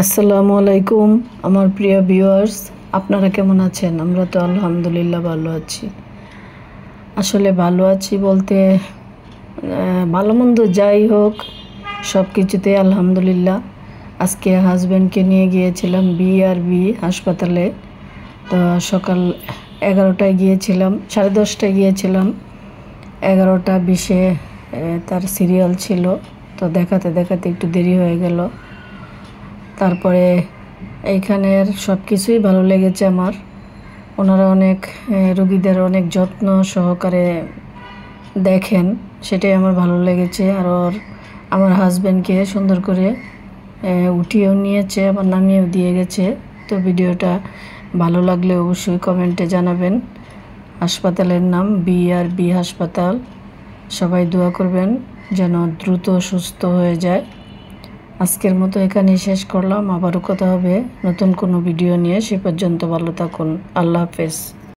আসসালামু আলাইকুম আমার প্রিয় ভিউয়ার্স, আপনারা কেমন আছেন? আমরা তো আলহামদুলিল্লাহ ভালো আছি। আসলে ভালো আছি বলতে ভালো মন্দ যাই হোক সব কিছুতে আলহামদুলিল্লাহ। আজকে হাজব্যান্ডকে নিয়ে গিয়েছিলাম বিআরবি হাসপাতালে। তো সকাল 11টায় গিয়েছিলাম, 10:30টায় গিয়েছিলাম। 11টা 20-এ তার সিরিয়াল ছিল, তো দেখাতে দেখাতে একটু দেরি হয়ে গেল। তারপরে এইখানের সব কিছুই ভালো লেগেছে আমার। ওনারা অনেক রোগীদের অনেক যত্ন সহকারে দেখেন, সেটাই আমার ভালো লেগেছে। আর আমার হাজব্যান্ডকে সুন্দর করে উঠিয়েও নিয়েছে, আবার নামিয়েও দিয়ে গেছে। তো ভিডিওটা ভালো লাগলে অবশ্যই কমেন্টে জানাবেন। হাসপাতালের নাম বিআরবি হাসপাতাল। সবাই দোয়া করবেন যেন দ্রুত সুস্থ হয়ে যায়। আজকের মতো এখানেই শেষ করলাম। আবারও কথা হবে নতুন কোনো ভিডিও নিয়ে। সে পর্যন্ত ভালো থাকুন। আল্লাহ হাফেজ।